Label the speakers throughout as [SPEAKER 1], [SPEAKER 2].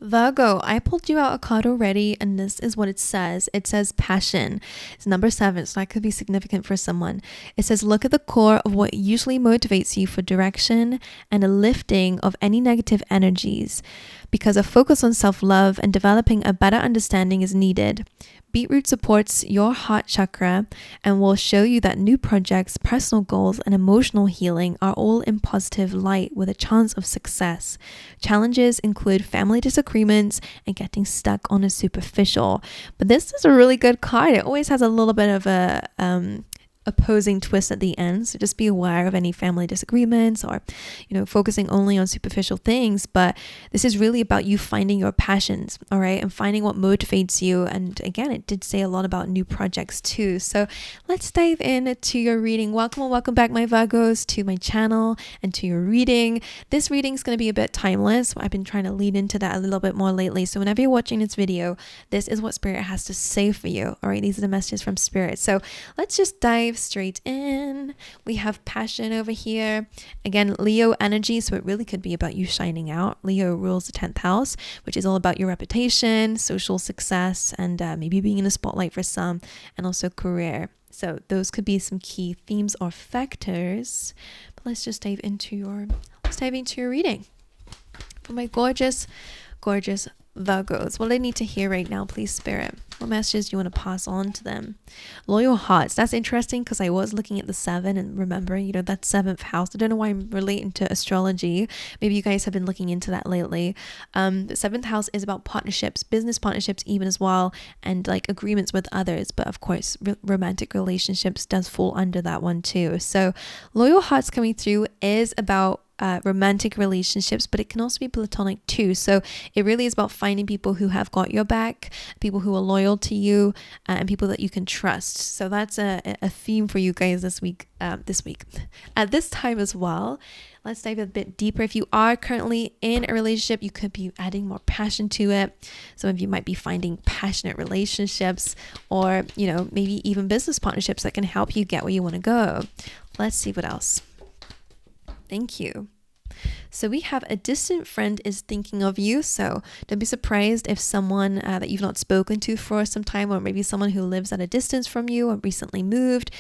[SPEAKER 1] Virgo, I pulled you out a card already, and this is what it says. It says passion. It's number 7, so that could be significant for someone. It says, look at the core of what usually motivates you for direction and a lifting of any negative energies, because a focus on self-love and developing a better understanding is needed. Beetroot supports your heart chakra and will show you that new projects, personal goals, and emotional healing are all in positive light with a chance of success. Challenges include family disagreements and getting stuck on a superficial. But this is a really good card. It always has a little bit of a opposing twist at the end, so just be aware of any family disagreements or focusing only on superficial things. But this is really about you finding your passions, all right, and finding what motivates you. And again, it did say a lot about new projects too. So let's dive into your reading. Welcome back, my Virgos, to my channel and to your reading. This reading is going to be a bit timeless. I've been trying to lead into that a little bit more lately, so whenever you're watching this video, this is what Spirit has to say for you, all right? These are the messages from Spirit. So let's just dive straight in. We have passion over here. Again, Leo energy, so it really could be about you shining out. Leo rules the 10th house, which is all about your reputation, social success, and maybe being in the spotlight for some, and also career. So those could be some key themes or factors. But let's just dive into your reading. For my gorgeous Virgos, what do they need to hear right now, please, Spirit? What messages do you want to pass on to them? Loyal hearts. That's interesting because I was looking at the 7 and remembering, that 7th house. I don't know why I'm relating to astrology. Maybe you guys have been looking into that lately. The 7th house is about partnerships, business partnerships even as well, and like agreements with others. But of course, romantic relationships does fall under that one too. So loyal hearts coming through is about romantic relationships, but it can also be platonic too. So it really is about finding people who have got your back, people who are loyal to you, and people that you can trust. So that's a theme for you guys this week at this time as well. Let's dive a bit deeper. If you are currently in a relationship, you could be adding more passion to it. Some of you might be finding passionate relationships, or maybe even business partnerships that can help you get where you want to go. Let's see what else. Thank you. So we have a distant friend is thinking of you. So don't be surprised if someone that you've not spoken to for some time, or maybe someone who lives at a distance from you or recently moved,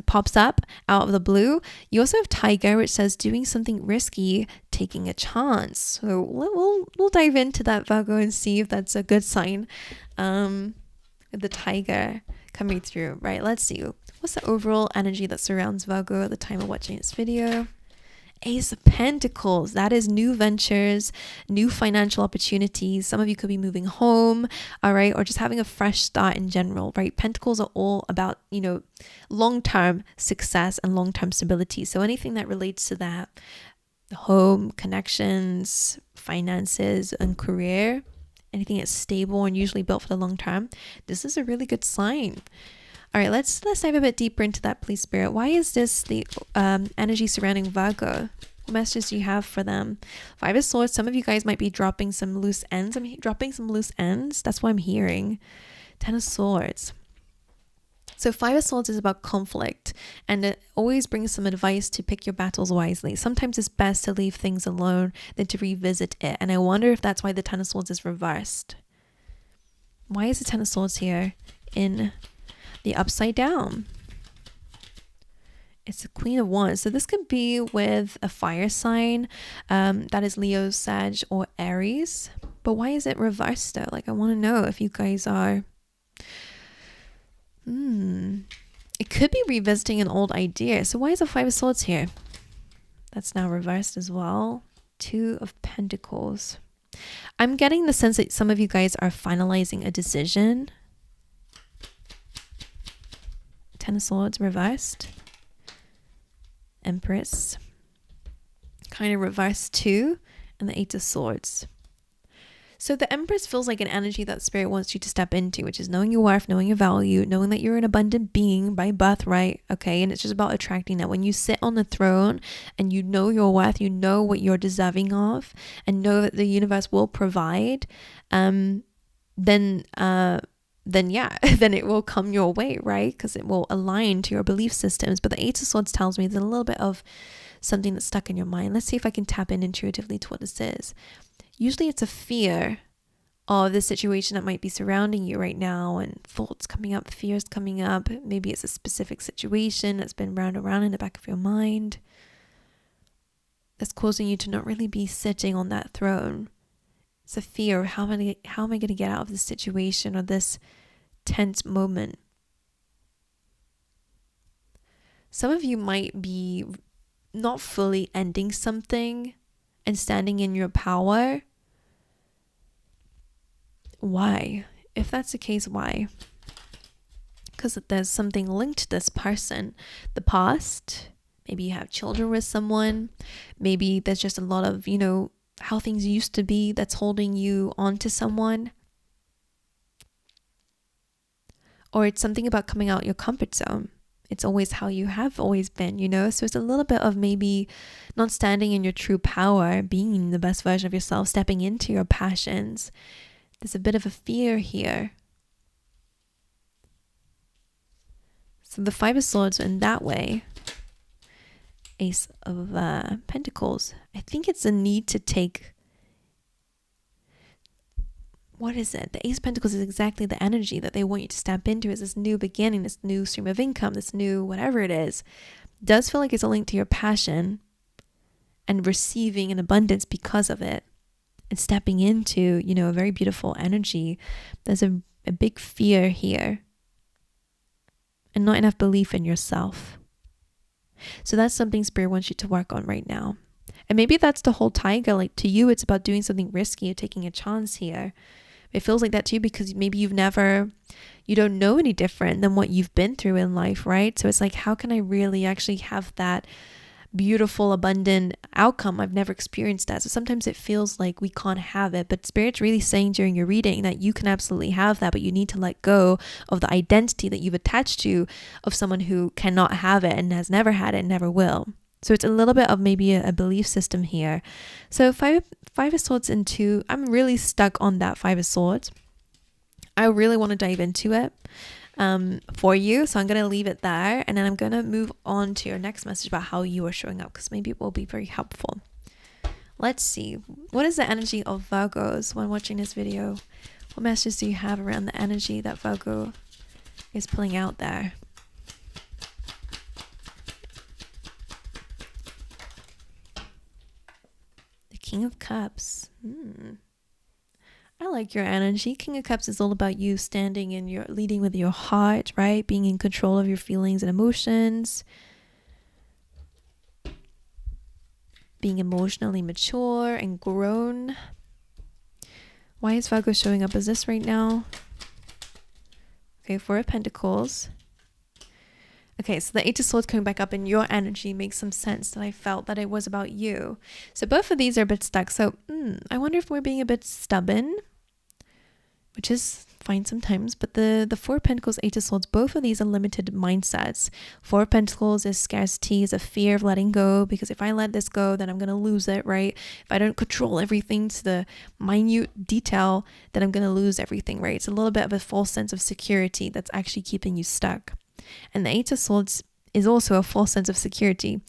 [SPEAKER 1] pops up out of the blue. You also have Tiger, which says doing something risky, taking a chance. So we'll dive into that, Virgo, and see if that's a good sign. The Tiger coming through, right? Let's see. What's the overall energy that surrounds Virgo at the time of watching this video? Ace of Pentacles. That is new ventures, new financial opportunities. Some of you could be moving home, all right, or just having a fresh start in general, right? Pentacles are all about, long-term success and long-term stability. So anything that relates to that, home, connections, finances, and career, anything that's stable and usually built for the long term, this is a really good sign. All right, let's dive a bit deeper into that, please, Spirit. Why is this the energy surrounding Virgo? What messages do you have for them? 5 of Swords. Some of you guys might be dropping some loose ends. I'm dropping some loose ends. That's what I'm hearing. 10 of Swords. So 5 of Swords is about conflict, and it always brings some advice to pick your battles wisely. Sometimes it's best to leave things alone than to revisit it. And I wonder if that's why the 10 of Swords is reversed. Why is the 10 of Swords here in the upside down? It's the Queen of Wands. So this could be with a fire sign, that is Leo, Sag, or Aries. But why is it reversed though? Like, I want to know if you guys are it could be revisiting an old idea. So why is the 5 of Swords here? That's now reversed as well. 2 of Pentacles. I'm getting the sense that some of you guys are finalizing a decision. 10 of Swords reversed. Empress kind of reversed too, and the 8 of Swords. So the Empress feels like an energy that Spirit wants you to step into, which is knowing your worth, knowing your value, knowing that you're an abundant being by birthright, okay? And it's just about attracting that. When you sit on the throne and you know your worth, you know what you're deserving of, and know that the universe will provide, then it will come your way, right? Because it will align to your belief systems. But the 8 of Swords tells me there's a little bit of something that's stuck in your mind. Let's see if I can tap in intuitively to what this is. usually it's a fear of the situation that might be surrounding you right now, and thoughts coming up, fears coming up. Maybe it's a specific situation that's been round around in the back of your mind that's causing you to not really be sitting on that throne. It's a fear of how am I going to get out of this situation or this tense moment. Some of you might be not fully ending something and standing in your power. Why? If that's the case, why? Because there's something linked to this person. The past, maybe you have children with someone, maybe there's just a lot of, how things used to be that's holding you onto someone. Or it's something about coming out your comfort zone. It's always how you have always been, So it's a little bit of maybe not standing in your true power, being the best version of yourself, stepping into your passions. There's a bit of a fear here. So the Five of Swords in that way, Ace of Pentacles, I think it's a need to take, what is it? The Ace of Pentacles is exactly the energy that they want you to step into, is this new beginning, this new stream of income, this new whatever it is. Does feel like it's a link to your passion and receiving an abundance because of it and stepping into, a very beautiful energy. There's a big fear here and not enough belief in yourself. So that's something Spirit wants you to work on right now. And maybe that's the whole tiger. Like, to you, it's about doing something risky or taking a chance here. It feels like that to you because maybe you don't know any different than what you've been through in life, right? So it's like, how can I really actually have that beautiful, abundant outcome? I've never experienced that. So sometimes it feels like we can't have it, but Spirit's really saying during your reading that you can absolutely have that, but you need to let go of the identity that you've attached to of someone who cannot have it and has never had it and never will. So it's a little bit of maybe a belief system here. So five of Swords and 2, I'm really stuck on that Five of Swords. I really want to dive into it for you. So I'm going to leave it there. And then I'm going to move on to your next message about how you are showing up, because maybe it will be very helpful. Let's see. What is the energy of Virgos when watching this video? What messages do you have around the energy that Virgo is pulling out there? King of Cups. I like your energy. King of Cups is all about you standing in your, leading with your heart, right? Being in control of your feelings and emotions. Being emotionally mature and grown. Why is Virgo showing up as this right now? Okay, Four of Pentacles. Okay, so the Eight of Swords coming back up in your energy makes some sense, that I felt that it was about you. So both of these are a bit stuck. So I wonder if we're being a bit stubborn, which is fine sometimes. But the Four of Pentacles, Eight of Swords, both of these are limited mindsets. Four of Pentacles is scarcity, is a fear of letting go, because if I let this go, then I'm going to lose it, right? If I don't control everything to the minute detail, then I'm going to lose everything, right? It's a little bit of a false sense of security that's actually keeping you stuck. And the Eight of Swords is also a false sense of security.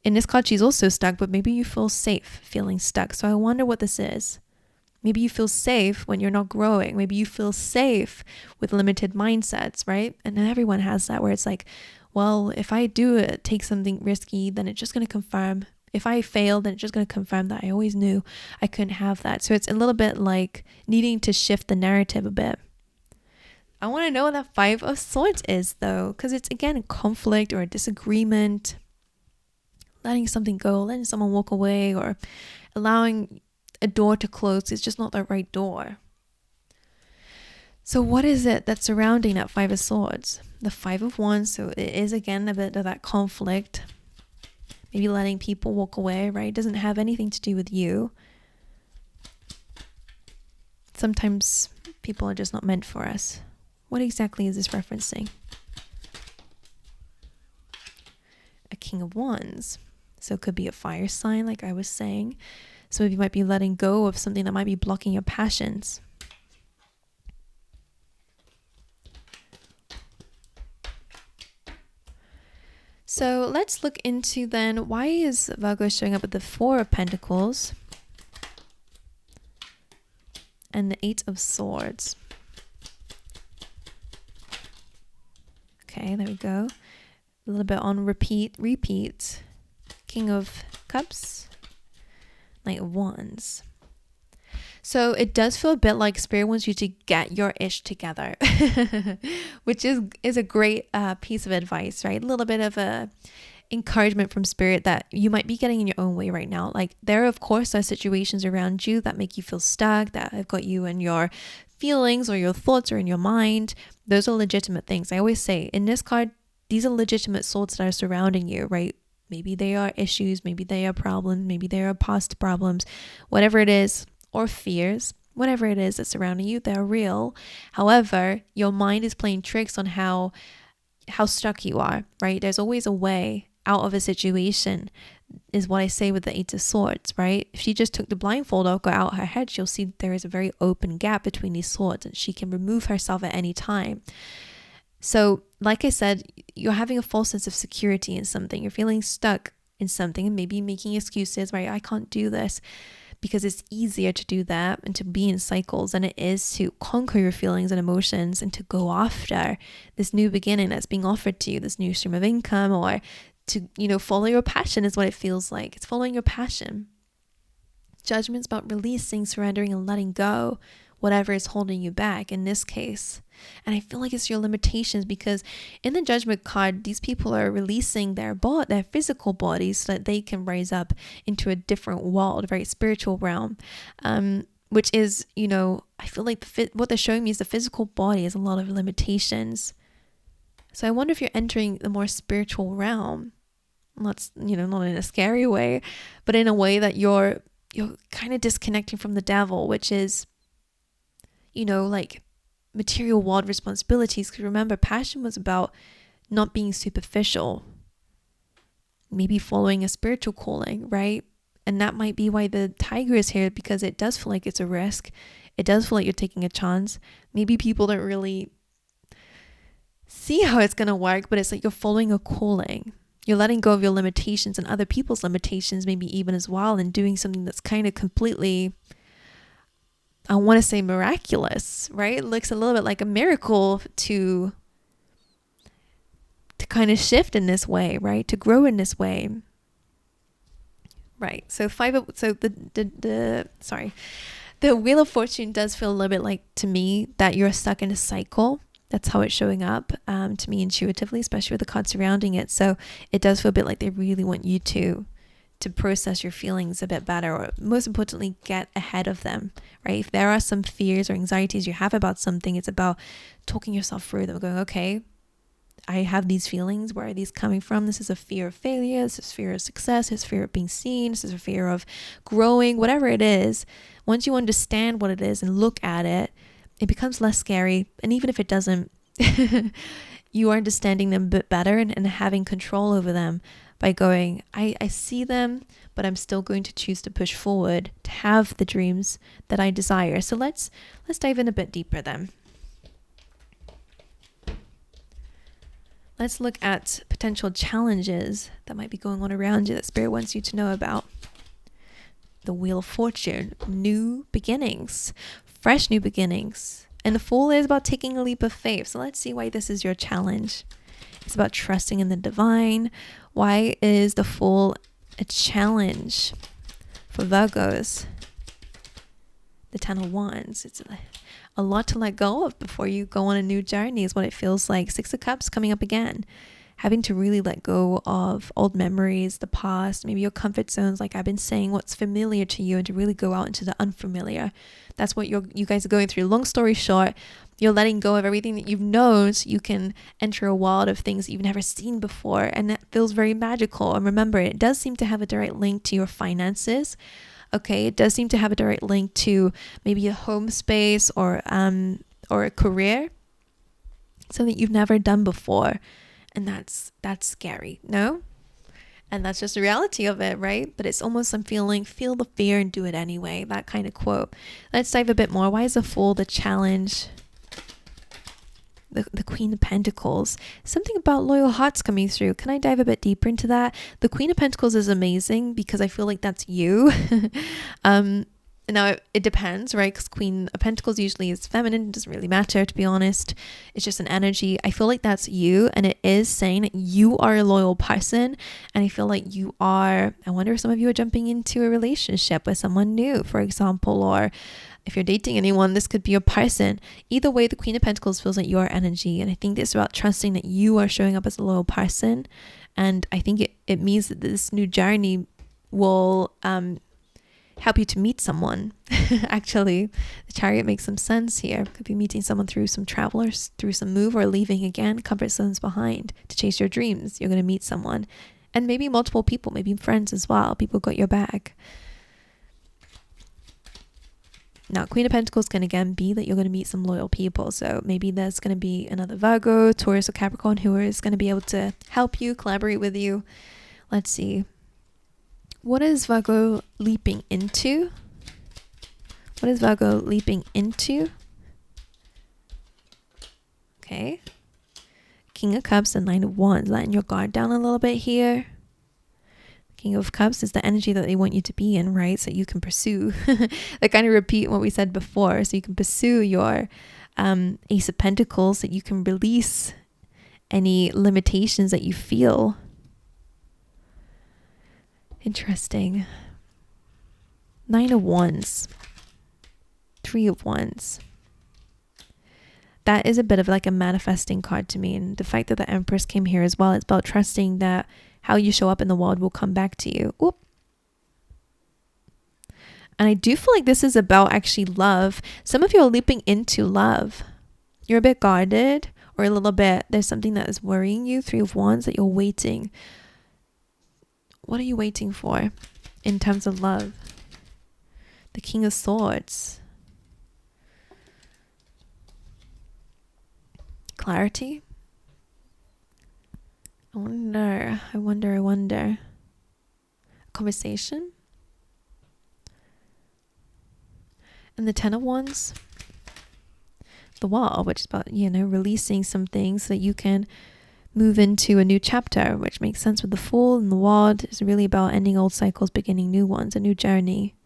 [SPEAKER 1] In this card, she's also stuck, but maybe you feel safe feeling stuck. So I wonder what this is. Maybe you feel safe when you're not growing. Maybe you feel safe with limited mindsets, right? And everyone has that, where it's like, well, if I take something risky, then it's just going to confirm. If I fail, then it's just going to confirm that I always knew I couldn't have that. So it's a little bit like needing to shift the narrative a bit. I want to know what that Five of Swords is, though, because it's, again, a conflict or a disagreement, letting something go, letting someone walk away, or allowing a door to close. It's just not the right door. So what is it that's surrounding that Five of Swords? The Five of Wands, so it is, again, a bit of that conflict, maybe letting people walk away, right? It doesn't have anything to do with you. Sometimes people are just not meant for us. What exactly is this referencing? A King of Wands. So it could be a fire sign, like I was saying. Some of you might be letting go of something that might be blocking your passions. So let's look into then, why is Virgo showing up with the Four of Pentacles? and the 8 of Swords. Okay, there we go. A little bit on repeat. King of Cups, Knight of Wands. So it does feel a bit like Spirit wants you to get your ish together, which is a great piece of advice, right? A little bit of a encouragement from Spirit that you might be getting in your own way right now. Like there, of course, are situations around you that make you feel stuck, that have got you in your feelings or your thoughts or in your mind. Those are legitimate things. I always say in this card, these are legitimate swords that are surrounding you, right? Maybe they are issues, maybe they are problems, maybe they are past problems, whatever it is, or fears, whatever it is that's surrounding you, they're real. However, your mind is playing tricks on how stuck you are, right? There's always a way out of a situation, is what I say with the 8 of Swords, right? If she just took the blindfold off, got out her head, she'll see there is a very open gap between these swords and she can remove herself at any time. So, like I said, you're having a false sense of security in something. You're feeling stuck in something and maybe making excuses, right? I can't do this, because it's easier to do that and to be in cycles than it is to conquer your feelings and emotions and to go after this new beginning that's being offered to you, this new stream of income, or to, follow your passion is what it feels like. It's following your passion. Judgment's about releasing, surrendering, and letting go whatever is holding you back in this case. And I feel like it's your limitations, because in the Judgment card, these people are releasing their physical bodies so that they can rise up into a different world, right? Spiritual realm, which is, I feel like what they're showing me is the physical body has a lot of limitations. So I wonder if you're entering the more spiritual realm. Not in a scary way, but in a way that you're kind of disconnecting from the devil, which is, like material world responsibilities. Because remember, passion was about not being superficial, maybe following a spiritual calling, right? And that might be why the tiger is here, because it does feel like it's a risk. It does feel like you're taking a chance. Maybe people don't really see how it's going to work, but it's like you're following a calling. You're letting go of your limitations and other people's limitations, maybe even as well, and doing something that's kind of completely, I want to say, miraculous, right? It looks a little bit like a miracle to kind of shift in this way, right? To grow in this way. Right. So the Wheel of Fortune does feel a little bit like, to me, that you're stuck in a cycle. That's how it's showing up to me intuitively, especially with the cards surrounding it. So it does feel a bit like they really want you to process your feelings a bit better, or most importantly, get ahead of them, right? If there are some fears or anxieties you have about something, it's about talking yourself through them, going, okay, I have these feelings. Where are these coming from? This is a fear of failure. This is fear of success. This is fear of being seen. This is a fear of growing, whatever it is. Once you understand what it is and look at it, it becomes less scary. And even if it doesn't, you are understanding them a bit better and having control over them by going, I see them, but I'm still going to choose to push forward to have the dreams that I desire. So let's dive in a bit deeper then. Let's look at potential challenges that might be going on around you that Spirit wants you to know about. The Wheel of Fortune, new beginnings, fresh new beginnings. And the Fool is about taking a leap of faith. So let's see why this is your challenge. It's about trusting in the divine. Why is the Fool a challenge for Virgos? The 10 of Wands. It's a lot to let go of before you go on a new journey is what it feels like. 6 of Cups coming up again. Having to really let go of old memories, the past, maybe your comfort zones, like I've been saying, what's familiar to you, and to really go out into the unfamiliar. That's what you guys are going through. Long story short, you're letting go of everything that you've known so you can enter a world of things that you've never seen before, and that feels very magical. And remember, it does seem to have a direct link to your finances. Okay, it does seem to have a direct link to maybe a home space or a career, something you've never done before. And that's scary, no? And that's just the reality of it, right? But it's almost I'm feeling, feel the fear and do it anyway, that kind of quote. Let's dive a bit more. Why is the Fool the challenge? The Queen of Pentacles. Something about loyal hearts coming through. Can I dive a bit deeper into that? The Queen of Pentacles is amazing because I feel like that's you. And Now, it depends, right? Because Queen of Pentacles usually is feminine. It doesn't really matter, to be honest. It's just an energy. I feel like that's you. And it is saying that you are a loyal person. And I feel like you are, I wonder if some of you are jumping into a relationship with someone new, for example, or if you're dating anyone, this could be your person. Either way, the Queen of Pentacles feels like your energy. And I think it's about trusting that you are showing up as a loyal person. And I think it means that this new journey will help you to meet someone. Actually, the Chariot makes some sense here. Could be meeting someone through some travelers, through some move, or leaving again comfort zones behind to chase your dreams. You're going to meet someone, and maybe multiple people, maybe friends as well. People got your back. Now, Queen of Pentacles can again be that you're going to meet some loyal people. So maybe there's going to be another Virgo, Taurus, or Capricorn who is going to be able to help you, collaborate with you. Let's see. What is Virgo leaping into? What is Virgo leaping into? Okay. King of Cups and Nine of Wands. Letting your guard down a little bit here. King of Cups is the energy that they want you to be in, right? So you can pursue. They kind of repeat what we said before. So you can pursue your Ace of Pentacles, so you can release any limitations that you feel. Interesting. Nine of Wands. Three of Wands. That is a bit of like a manifesting card to me. And the fact that the Empress came here as well, it's about trusting that how you show up in the world will come back to you. Oop. And I do feel like this is about actually love. Some of you are leaping into love. You're a bit guarded, or a little bit, there's something that is worrying you. Three of Wands, that you're waiting. What are you waiting for in terms of love? The King of Swords. Clarity. I wonder. Conversation. And the Ten of Wands. The Wall, which is about, releasing some things so that you can move into a new chapter, which makes sense with the Fool and the Wand. Is really about ending old cycles, beginning new ones, a new journey.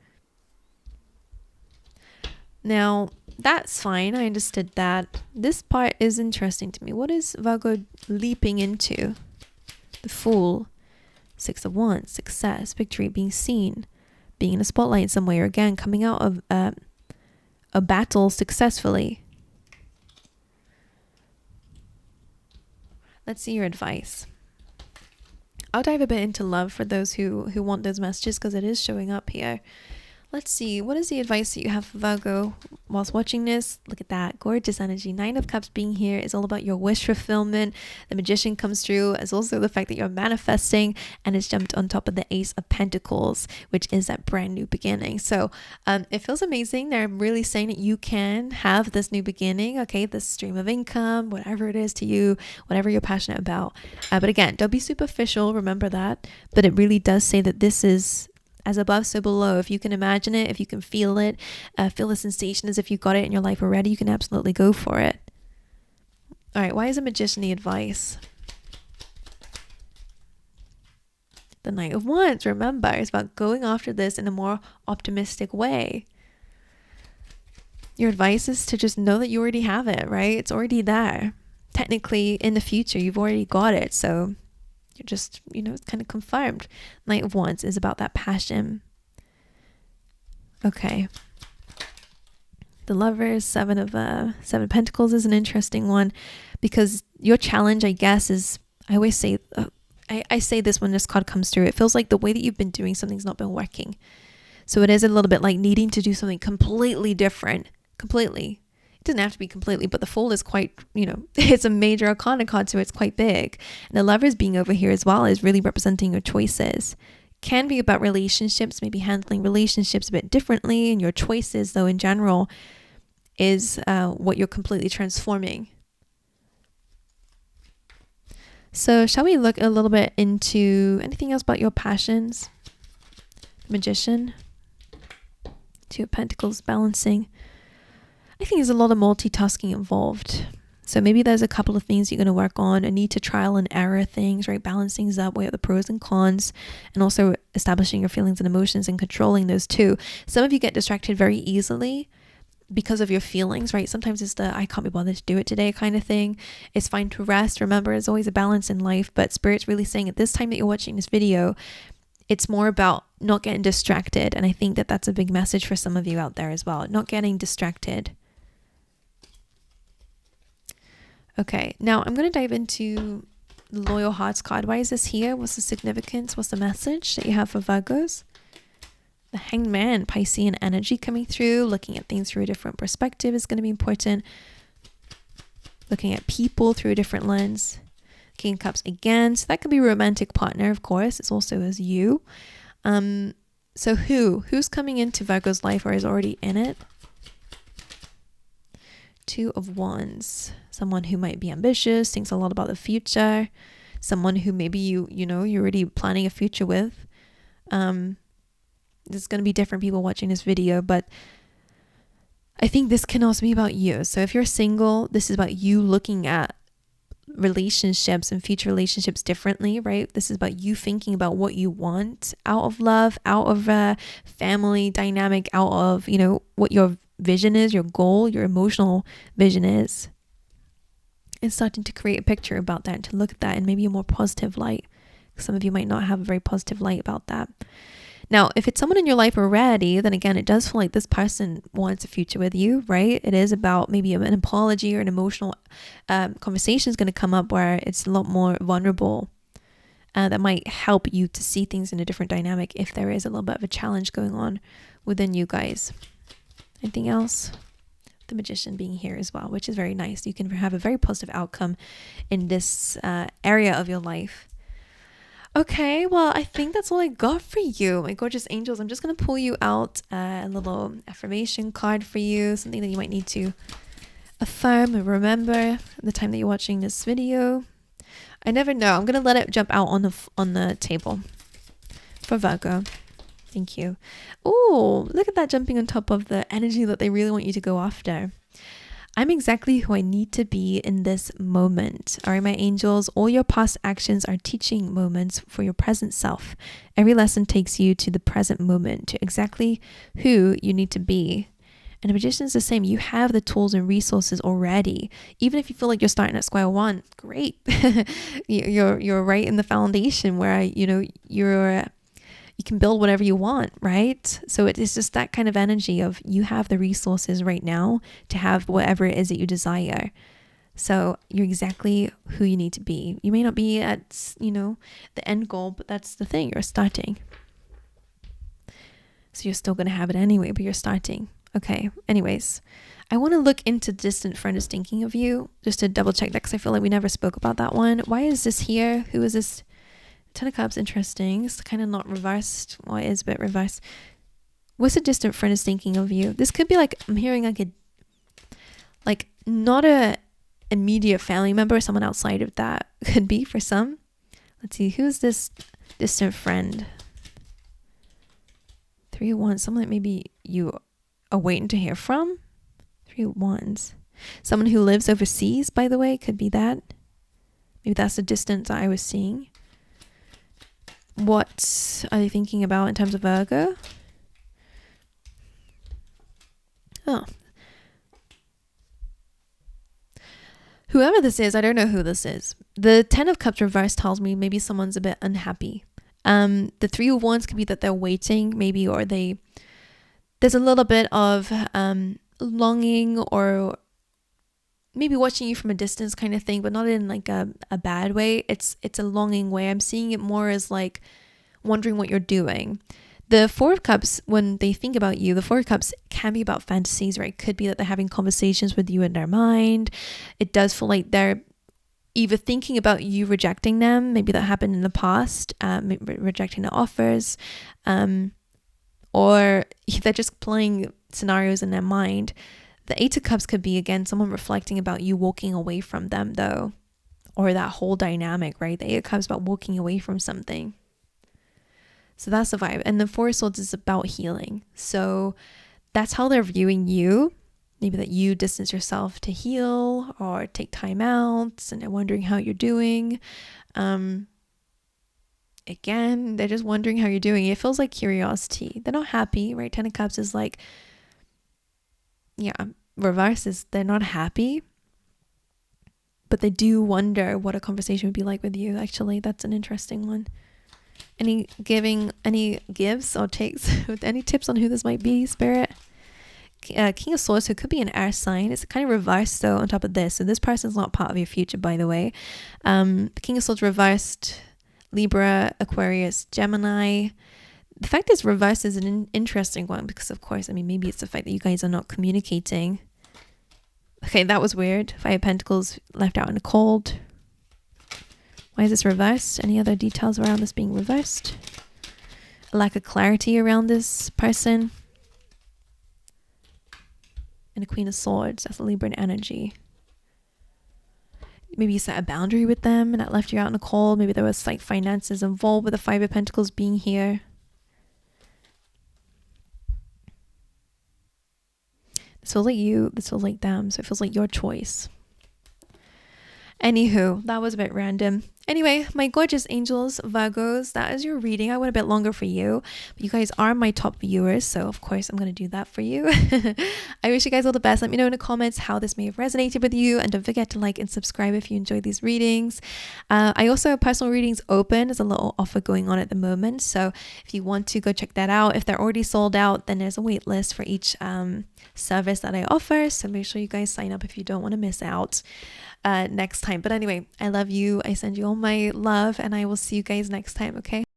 [SPEAKER 1] Now, that's fine. I understood that. This part is interesting to me. What is Virgo leaping into? The Fool, Six of Wands, success, victory, being seen, being in a spotlight in some way, or again, coming out of a battle successfully. Let's see your advice. I'll dive a bit into love for those who want those messages, because it is showing up here. Let's see. What is the advice that you have for Virgo whilst watching this? Look at that. Gorgeous energy. Nine of Cups being here is all about your wish fulfillment. The Magician comes through as also the fact that you're manifesting, and it's jumped on top of the Ace of Pentacles, which is that brand new beginning. So it feels amazing. They're really saying that you can have this new beginning, okay? This stream of income, whatever it is to you, whatever you're passionate about. But again, don't be superficial. Remember that. But it really does say that this is as above, so below. If you can imagine it, if you can feel it, feel the sensation as if you got it in your life already, you can absolutely go for it. All right, why is a Magician the advice? The Knight of Wands, remember, is about going after this in a more optimistic way. Your advice is to just know that you already have it, right? It's already there. Technically, in the future, you've already got it, so you're just, it's kind of confirmed. Knight of Wands is about that passion. Okay. The Lovers, Seven of Pentacles is an interesting one, because your challenge, I guess, is, I always say, I say this when this card comes through, it feels like the way that you've been doing something's not been working. So it is a little bit like needing to do something completely different. Completely. It doesn't have to be completely, but the Fool is quite, it's a major arcana card, so it's quite big. And the Lovers being over here as well is really representing your choices. Can be about relationships, maybe handling relationships a bit differently, and your choices, though, in general, is what you're completely transforming. So shall we look a little bit into anything else about your passions? Magician. Two of Pentacles, balancing. I think there's a lot of multitasking involved. So maybe there's a couple of things you're going to work on, a need to trial and error things, right? Balance things up, weigh up the pros and cons, and also establishing your feelings and emotions and controlling those too. Some of you get distracted very easily because of your feelings, right? Sometimes it's the I can't be bothered to do it today kind of thing. It's fine to rest. Remember, there's always a balance in life, but Spirit's really saying at this time that you're watching this video, it's more about not getting distracted. And I think that that's a big message for some of you out there as well, not getting distracted. Okay, now I'm going to dive into the Loyal Hearts card. Why is this here? What's the significance? What's the message that you have for Virgos? The Hanged Man, Piscean energy coming through. Looking at things through a different perspective is going to be important. Looking at people through a different lens. King of Cups again. So that could be a romantic partner, of course. It's also as you. So who's coming into Virgo's life or is already in it? Two of Wands. Someone who might be ambitious, thinks a lot about the future. Someone who maybe you're already planning a future with. There's going to be different people watching this video, but I think this can also be about you. So if you're single, this is about you looking at relationships and future relationships differently, right? This is about you thinking about what you want out of love, out of a family dynamic, out of, what your vision is, your goal, your emotional vision is. And starting to create a picture about that, to look at that in maybe a more positive light. Some of you might not have a very positive light about that. Now, if it's someone in your life already, then again, it does feel like this person wants a future with you, right? It is about maybe an apology or an emotional conversation is going to come up where it's a lot more vulnerable. That might help you to see things in a different dynamic if there is a little bit of a challenge going on within you guys. Anything else? The Magician being here as well, which is very nice. You can have a very positive outcome in this area of your life. Okay, well, I think that's all I got for you, my gorgeous angels. I'm just going to pull you out a little affirmation card for you, something that you might need to affirm and remember the time that you're watching this video. I never know. I'm going to let it jump out on the table for Virgo. Thank you. Oh, look at that jumping on top of the energy that they really want you to go after. I'm exactly who I need to be in this moment. All right, my angels, all your past actions are teaching moments for your present self. Every lesson takes you to the present moment, to exactly who you need to be. And the Magician is the same. You have the tools and resources already. Even if you feel like you're starting at square one, great. you're right in the foundation where you can build whatever you want, right? So it is just that kind of energy of you have the resources right now to have whatever it is that you desire. So you're exactly who you need to be. You may not be at, the end goal, but that's the thing. You're starting. So you're still going to have it anyway, but you're starting. Okay. Anyways, I want to look into distant friend is thinking of you just to double check that because I feel like we never spoke about that one. Why is this here? Who is this? Ten of Cups, interesting. It's kind of not reversed. Well, it is a bit reversed. What's a distant friend is thinking of you? This could be like, I'm hearing like not a immediate family member or someone outside of that. Could be for some. Let's see, who's this distant friend? 3 of Wands, someone that maybe you are waiting to hear from. 3 of Wands. Someone who lives overseas, by the way, could be that. Maybe that's the distance I was seeing. What are they thinking about in terms of Virgo? Oh. Whoever this is, I don't know who this is. The 10 of Cups reverse tells me maybe someone's a bit unhappy. The 3 of Wands could be that they're waiting, maybe, or there's a little bit of longing or maybe watching you from a distance kind of thing, but not in like a bad way. It's a longing way. I'm seeing it more as like wondering what you're doing. The 4 of Cups, when they think about you, the 4 of Cups can be about fantasies, right? It could be that they're having conversations with you in their mind. It does feel like they're either thinking about you rejecting them. Maybe that happened in the past, rejecting the offers, or they're just playing scenarios in their mind. The 8 of Cups could be, again, someone reflecting about you walking away from them, though, or that whole dynamic, right? The 8 of Cups is about walking away from something. So that's the vibe. And the 4 of Swords is about healing. So that's how they're viewing you. maybe that you distance yourself to heal or take time out and they're wondering how you're doing. Again, they're just wondering how you're doing. It feels like curiosity. They're not happy, right? 10 of Cups is like, yeah, reverse is they're not happy, but they do wonder what a conversation would be like with you. Actually, that's an interesting one. Any gives or takes? Any tips on who this might be, Spirit? King of Swords, so it could be an air sign. It's kind of reversed though on top of this. So this person's not part of your future, by the way. The King of Swords reversed, Libra, Aquarius, Gemini. The fact it's reversed is an interesting one because, of course, I mean, maybe it's the fact that you guys are not communicating. Okay, that was weird. Five of Pentacles left out in the cold. Why is this reversed? Any other details around this being reversed? A lack of clarity around this person. And a Queen of Swords. That's a Libran energy. Maybe you set a boundary with them and that left you out in the cold. Maybe there was like finances involved with the Five of Pentacles being here. This feels like you. This feels like them. So it feels like your choice. Anywho, that was a bit random. Anyway, my gorgeous angels, Virgos, that is your reading. I went a bit longer for you, but you guys are my top viewers, so of course I'm going to do that for you. I wish you guys all the best. Let me know in the comments how this may have resonated with you, and don't forget to like and subscribe if you enjoyed these readings. I also have personal readings open. There's a little offer going on at the moment, so if you want to, go check that out. If they're already sold out, then there's a wait list for each service that I offer, so make sure you guys sign up if you don't want to miss out next time. But anyway, I love you. I send you all my love, and I will see you guys next time, okay?